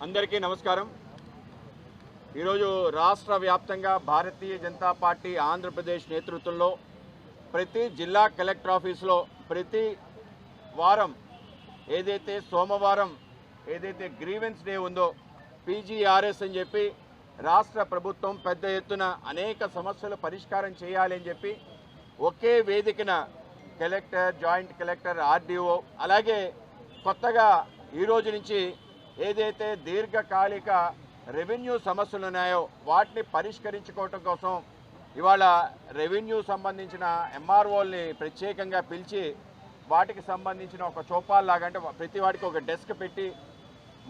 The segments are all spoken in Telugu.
అందరికీ నమస్కారం। ఈరోజు రాష్ట్ర వ్యాప్తంగా భారతీయ జనతా పార్టీ ఆంధ్రప్రదేశ్ నేతృత్వంలో ప్రతి జిల్లా కలెక్టర్ ఆఫీసులో ప్రతి వారం ఏదైతే సోమవారం ఏదైతే గ్రీవెన్స్ డే ఉందో పీజీఆర్ఎస్ అని చెప్పి రాష్ట్ర ప్రభుత్వం పెద్ద ఎత్తున అనేక సమస్యలు పరిష్కారం చేయాలి అని చెప్పి ఒకే వేదికన కలెక్టర్, జాయింట్ కలెక్టర్, ఆర్డీఓ అలాగే కొత్తగా ఈ రోజు నుంచి ఏదైతే దీర్ఘకాలిక రెవెన్యూ సమస్యలు ఉన్నాయో వాటిని పరిష్కరించుకోవటం కోసం ఇవాళ రెవెన్యూ సంబంధించిన ఎంఆర్ఓల్ని ప్రత్యేకంగా పిలిచి వాటికి సంబంధించిన ఒక చోపాల్లాగా అంటే ప్రతి వాడికి ఒక డెస్క్ పెట్టి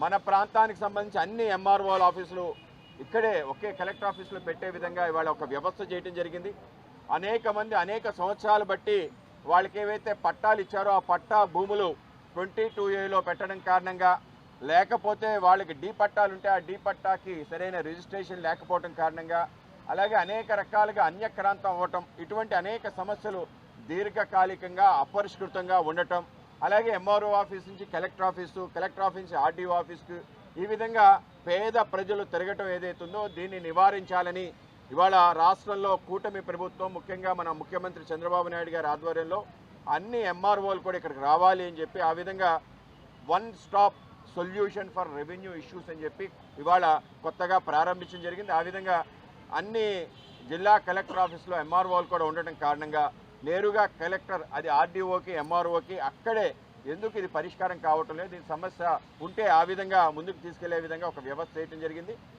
మన ప్రాంతానికి సంబంధించి అన్ని ఎంఆర్ఓల ఆఫీసులు ఇక్కడే ఒకే కలెక్టర్ ఆఫీసులో పెట్టే విధంగా ఇవాళ ఒక వ్యవస్థ చేయడం జరిగింది। అనేక మంది అనేక సంవత్సరాలు బట్టి వాళ్ళకి ఏవైతే పట్టాలు ఇచ్చారో ఆ పట్టా భూములు 22A పెట్టడం కారణంగా లేకపోతే వాళ్ళకి డీ పట్టాలు ఉంటే ఆ డీ పట్టాకి సరైన రిజిస్ట్రేషన్ లేకపోవడం కారణంగా అలాగే అనేక రకాలుగా అన్యక్రాంతం అవ్వటం ఇటువంటి అనేక సమస్యలు దీర్ఘకాలికంగా అపరిష్కృతంగా ఉండటం అలాగే ఎంఆర్ఓ ఆఫీస్ నుంచి కలెక్టర్ ఆఫీసు, కలెక్టర్ ఆఫీస్ నుంచి ఆర్డీఓ ఆఫీస్కు ఈ విధంగా పేద ప్రజలు తిరగటం ఏదైతుందో దీన్ని నివారించాలని ఇవాళ రాష్ట్రంలో కూటమి ప్రభుత్వం ముఖ్యంగా మన ముఖ్యమంత్రి చంద్రబాబు నాయుడు గారి ఆధ్వర్యంలో అన్ని ఎంఆర్ఓలు కూడా ఇక్కడికి రావాలి అని చెప్పి ఆ విధంగా one stop solution for revenue issues అని చెప్పి ఇవాళ కొత్తగా ప్రారంభించడం జరిగింది। ఆ విధంగా అన్ని జిల్లా కలెక్టర్ ఆఫీస్లో ఎంఆర్ఓలు కూడా ఉండటం కారణంగా నేరుగా కలెక్టర్ అది ఆర్డీఓకి ఎంఆర్ఓకి అక్కడే ఎందుకు ఇది పరిష్కారం కావటం లేదు, దీని సమస్య ఉంటే ఆ విధంగా ముందుకు తీసుకెళ్లే విధంగా ఒక వ్యవస్థ చేయడం జరిగింది।